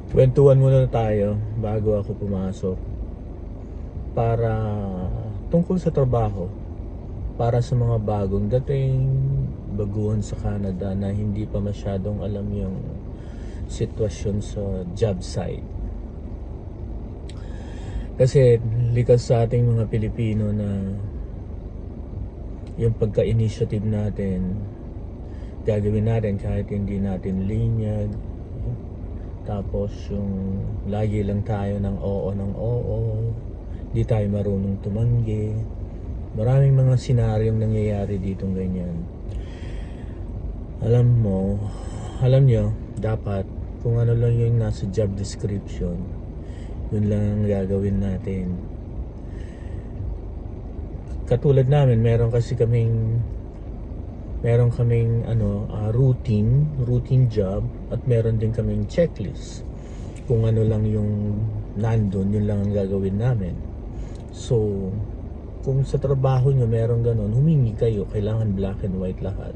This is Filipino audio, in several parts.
Kwentuhan muna tayo bago ako pumasok para tungkol sa trabaho, para sa mga bagong dating, baguhan sa Canada na hindi pa masyadong alam yung sitwasyon sa job site. Kasi likas sa ating mga Pilipino na yung pagka-initiative natin, gagawin natin kahit hindi natin linyag. Tapos yung lagi lang tayo ng oo, di tayo marunong tumanggi. Maraming mga senaryong nangyayari ditong ganyan. Alam nyo, dapat kung ano lang yung nasa job description, yun lang ang gagawin natin. Katulad namin, meron kaming routine job, at meron din kaming checklist. Kung ano lang yung nandun, yun lang ang gagawin namin. So kung sa trabaho nyo meron ganon, humingi kayo. Kailangan black and white lahat.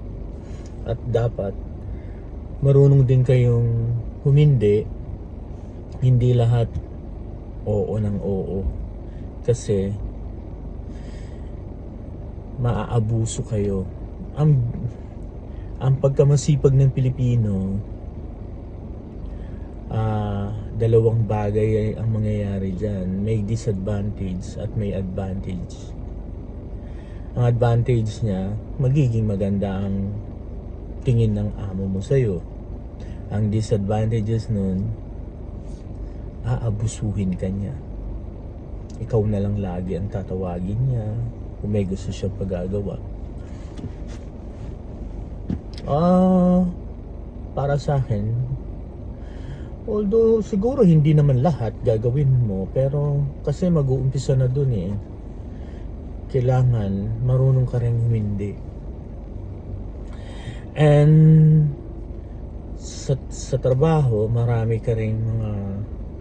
At dapat marunong din kayong humindi. Hindi lahat oo ng oo, kasi maaabuso kayo. Ang pagkamasipag ng Pilipino, dalawang bagay ang mangyayari dyan. May disadvantage at may advantage. Ang advantage niya, magiging maganda ang tingin ng amo mo sa'yo. Ang disadvantages nun, aabusuhin ka niya. Ikaw na lang lagi ang tatawagin niya kung may gusto siyang pagagawa. Para sa akin, although siguro hindi naman lahat gagawin mo, pero kasi mag-uumpisa na dun eh. Kailangan marunong ka rin humindi. And sa trabaho, marami ka rin mga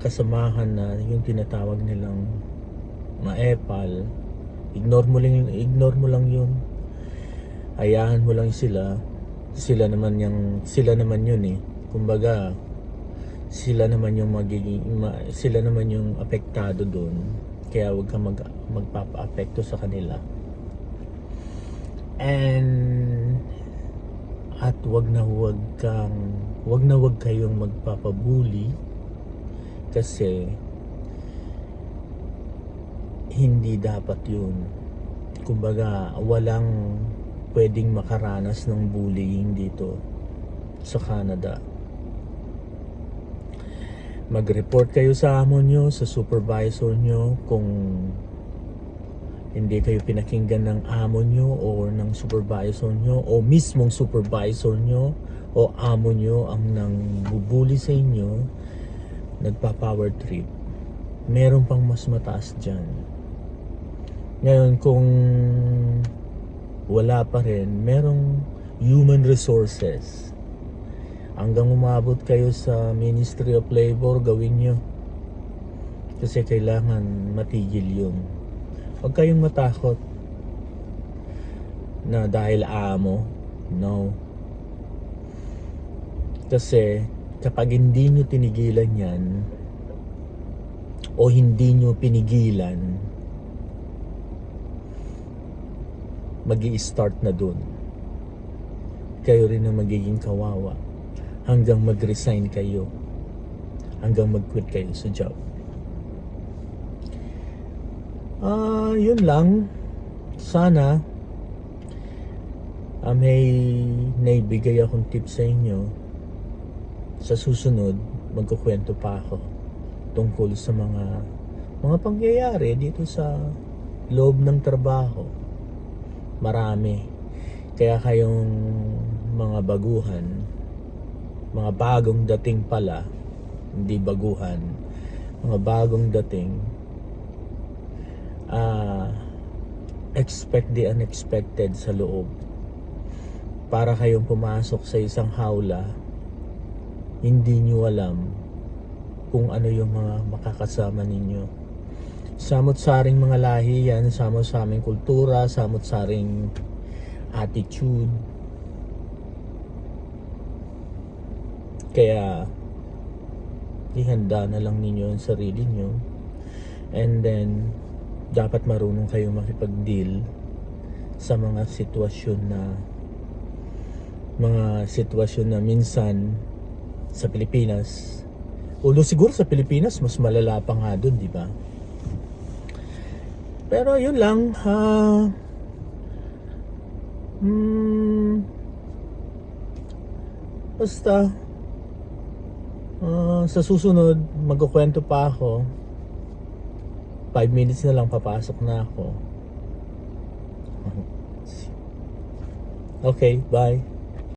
kasamahan na yung tinatawag nilang maepal. Ignore mo lang yun. Hayaan mo lang sila. Sila naman yun eh. Kumbaga, sila naman yung apektado doon. Kaya wag kang magpapa-apekto sa kanila. At wag na wag kayong magpapabuli, kasi hindi dapat yun. Kumbaga, walang pwedeng makaranas ng bullying dito sa Canada. Mag-report kayo sa amo nyo, sa supervisor nyo. Kung hindi kayo pinakinggan ng amo nyo o ng supervisor nyo, o mismong supervisor nyo o amo nyo ang nang bubuli sa inyo, nagpa-power trip, meron pang mas mataas dyan. Ngayon, kung wala pa rin, merong human resources. Hanggang umabot kayo sa Ministry of Labor, gawin nyo. Kasi kailangan matigil yun. Huwag kayong matakot na dahil amo. No. Kasi kapag hindi nyo tinigilan yan, o hindi nyo pinigilan, magi-start na dun. Kayo rin ang magiging kawawa hanggang mag-resign kayo, hanggang mag-quit kayo sa job. Yun lang. Sana may naibigay akong tips sa inyo. Sa susunod, magkukwento pa ako tungkol sa mga pangyayari dito sa loob ng trabaho. Marami. Kaya kayong mga baguhan, mga bagong dating pala, hindi baguhan, mga bagong dating, expect the unexpected sa loob. Para kayong pumasok sa isang hawla, hindi nyo alam kung ano yung mga makakasama ninyo. Samot-saring mga lahi yan, samot-saring kultura, samot-saring attitude. Kaya ihanda na lang ninyo ang sarili nyo. And then, dapat marunong kayo makipag-deal sa mga sitwasyon na minsan sa Pilipinas, although siguro sa Pilipinas mas malala pa nga dun, di ba? Pero yun lang, basta sa susunod magkukwento pa ako. 5 minutes na lang papasok na ako. Okay, bye.